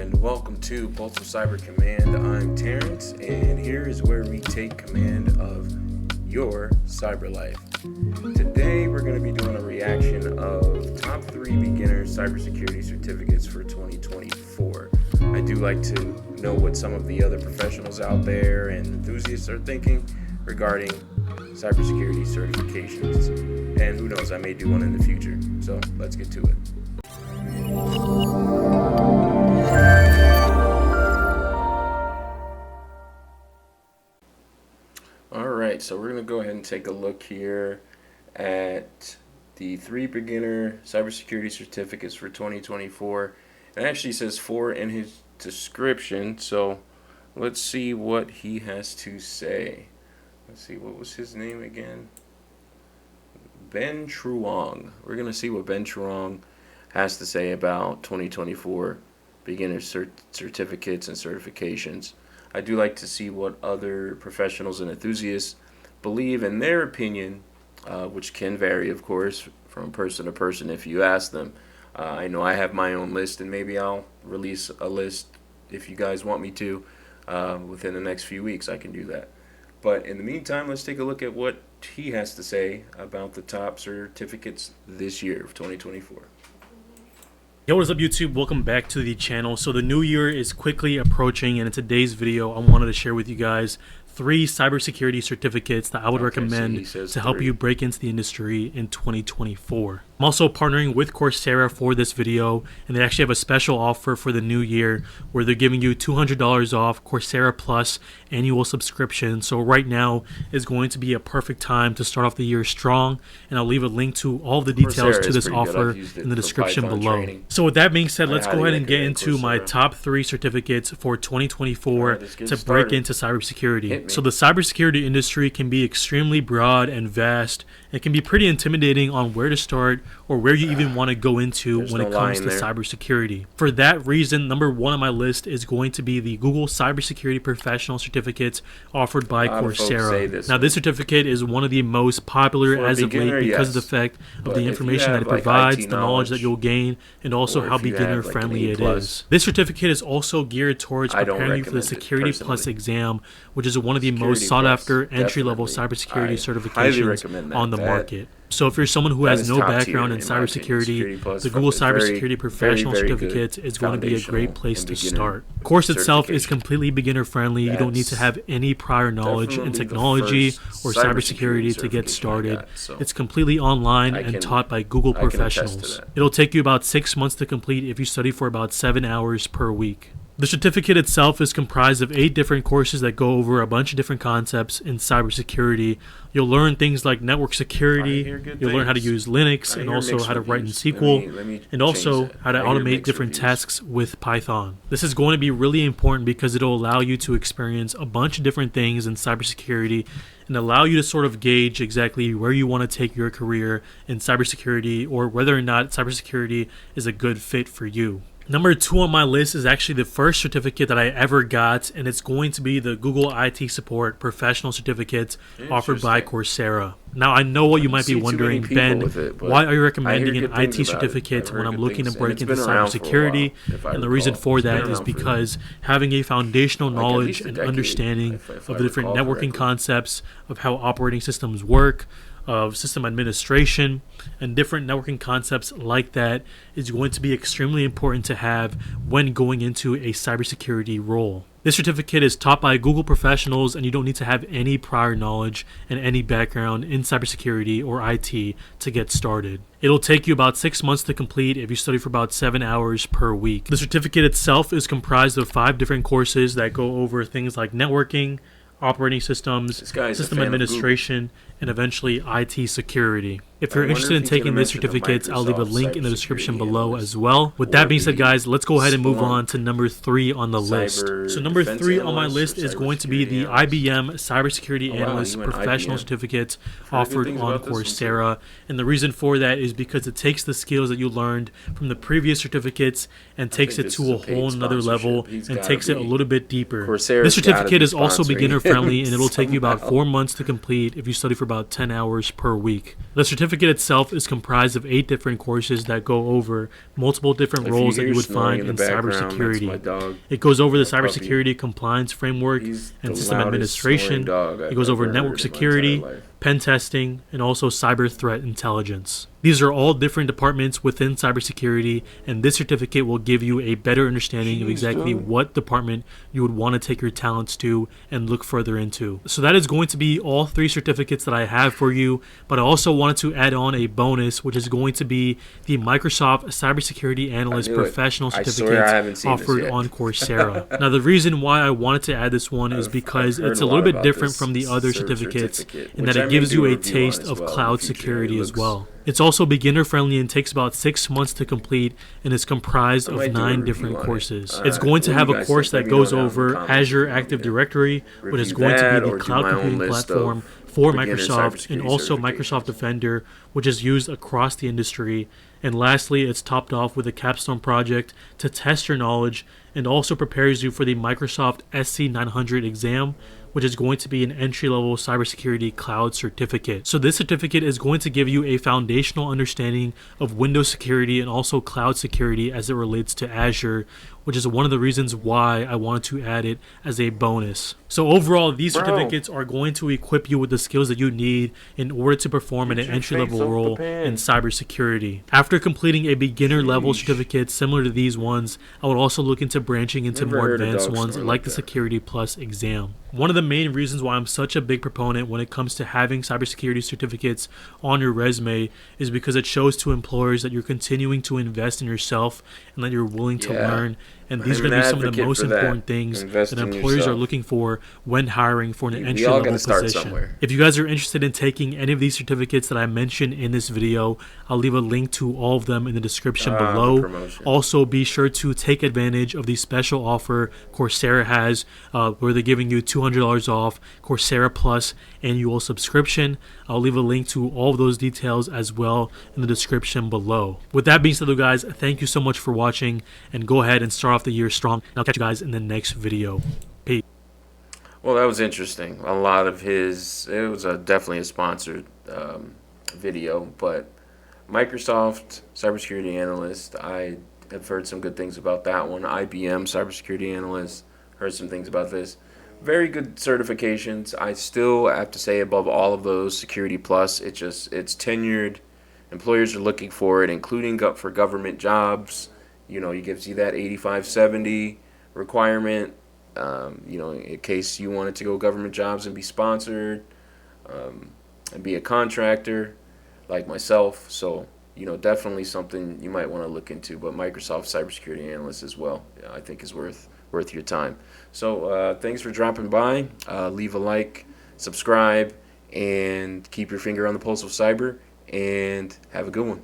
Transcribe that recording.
and welcome to Pulse of Cyber Command. I'm Terrence, and here is where we take command of your cyber life. Today, we're going to be doing a reaction of top 3 beginner cybersecurity certificates for 2024. I do like to know what some of the other professionals out there and enthusiasts are thinking regarding cybersecurity certifications. And who knows, I may do one in the future. So let's get to it. Alright, so we're going to go ahead and take a look here at the 3 beginner cybersecurity certificates for 2024. It actually says 4 in his description, so let's see what he has to say. Let's see, what was his name again? Ben Truong. We're going to see what Ben Truong has to say about 2024 beginner certificates and certifications. I do like to see what other professionals and enthusiasts believe in their opinion, which can vary, of course, from person to person if you ask them. I know I have my own list, and maybe I'll release a list if you guys want me to within the next few weeks. I can do that. But in the meantime, let's take a look at what he has to say about the top certificates this year of 2024. Yo, what is up YouTube? Welcome back to the channel. So the new year is quickly approaching, and in today's video I wanted to share with you guys 3 cybersecurity certificates that I would recommend to help you break into the industry in 2024. I'm also partnering with Coursera for this video, and they actually have a special offer for the new year where they're giving you $200 off Coursera Plus annual subscription. So right now is going to be a perfect time to start off the year strong, and I'll leave a link to all the details to this offer in the description below. So with that being said, let's go ahead and get into my top 3 certificates for 2024 to break into cybersecurity. So the cybersecurity industry can be extremely broad and vast. It can be pretty intimidating on where to start or where you even want to go into when it comes to cybersecurity. For that reason, number 1 on my list is going to be the Google Cybersecurity Professional Certificate offered by Coursera. Now, this certificate is one of the most popular as of late because of the fact of the information that it provides, the knowledge that you'll gain, and also how beginner friendly it is. This certificate is also geared towards preparing you for the Security Plus exam, which is one of the most sought after entry-level cybersecurity certifications on the market. So if you're someone who has no background in cybersecurity, the Google Cybersecurity Professional Certificate is going to be a great place to start. The course itself is completely beginner friendly. You don't need to have any prior knowledge in technology or cybersecurity to get started. It's completely online and taught by Google professionals. It'll take you about 6 months to complete if you study for about 7 hours per week. The certificate itself is comprised of 8 different courses that go over a bunch of different concepts in cybersecurity. You'll learn things like network security, you'll learn how to use Linux, and also how to write in SQL, and also how to automate different tasks with Python. This is going to be really important because it'll allow you to experience a bunch of different things in cybersecurity and allow you to sort of gauge exactly where you want to take your career in cybersecurity or whether or not cybersecurity is a good fit for you. Number 2 on my list is actually the first certificate that I ever got, and it's going to be the Google IT Support Professional Certificate offered by Coursera. Now, I know what you might be wondering, Ben, why are you recommending an IT certificate when I'm looking to break into cybersecurity? And the reason for that is because having a foundational knowledge and understanding of the different networking concepts, of how operating systems work, of system administration, and different networking concepts like that is going to be extremely important to have when going into a cybersecurity role. This certificate is taught by Google professionals, and you don't need to have any prior knowledge and any background in cybersecurity or IT to get started. It'll take you about 6 months to complete if you study for about 7 hours per week. The certificate itself is comprised of 5 different courses that go over things like networking, operating systems, system administration, and eventually IT security. If you're interested in taking this certificate, I'll leave a link in the description below as well. With that being said, guys, let's go ahead and move on to number 3 on the list. So number 3 on my list is going to be the IBM Cybersecurity Analyst Professional Certificate offered on Coursera. And the reason for that is because it takes the skills that you learned from the previous certificates and takes it to a whole nother level and takes it a little bit deeper. This certificate is also beginner friendly, and it'll take you about 4 months to complete if you study for about 10 hours per week. The certificate certificate itself is comprised of 8 different courses that go over multiple different roles that you would find in cybersecurity. It goes over the cybersecurity compliance framework and system administration. It goes over network security, pen testing, and also cyber threat intelligence. These are all different departments within cybersecurity, and this certificate will give you a better understanding of exactly what department you would want to take your talents to and look further into. So that is going to be all 3 certificates that I have for you, but I also wanted to add on a bonus, which is going to be the Microsoft Cybersecurity Analyst Professional Certificate offered on Coursera. Now, the reason why I wanted to add this one is because it's a little bit different from the other certificates in that it gives you a taste of cloud security as well. It's also beginner friendly and takes about 6 months to complete, and is comprised of 9 different courses. It's going to have a course that goes over Azure Active Directory, which is going to be the cloud computing platform for Microsoft, and also Microsoft Defender, which is used across the industry. And lastly, it's topped off with a capstone project to test your knowledge and also prepares you for the Microsoft SC900 exam, which is going to be an entry-level cybersecurity cloud certificate. So this certificate is going to give you a foundational understanding of Windows security and also cloud security as it relates to Azure, which is one of the reasons why I wanted to add it as a bonus. So overall, these certificates are going to equip you with the skills that you need in order to perform in an entry-level role in cybersecurity. After completing a beginner-level certificate similar to these ones, I would also look into branching into more advanced ones like the Security Plus exam. One of the main reasons why I'm such a big proponent when it comes to having cybersecurity certificates on your resume is because it shows to employers that you're continuing to invest in yourself and that you're willing to learn. And these are going to be some of the most important things that employers are looking for when hiring for an entry-level position. If you guys are interested in taking any of these certificates that I mentioned in this video, I'll leave a link to all of them in the description below. Also, be sure to take advantage of the special offer Coursera has, where they're giving you $200 off Coursera Plus annual subscription. I'll leave a link to all of those details as well in the description below. With that being said, though, guys, thank you so much for watching, and go ahead and start off the year strong. And I'll catch you guys in the next video. Peace. Well, that was interesting. A lot of it was definitely a sponsored video, but Microsoft Cybersecurity Analyst, I have heard some good things about that one. IBM Cybersecurity Analyst, heard some things about this. Very good certifications. I still have to say, above all of those, Security Plus, it's tenured. Employers are looking for it, including for government jobs. You know, it gives you that 85-70 requirement, in case you wanted to go government jobs and be sponsored, and be a contractor like myself. So, definitely something you might want to look into. But Microsoft Cybersecurity Analyst as well, I think is worth your time. So thanks for dropping by. Leave a like, subscribe, and keep your finger on the pulse of cyber, and have a good one.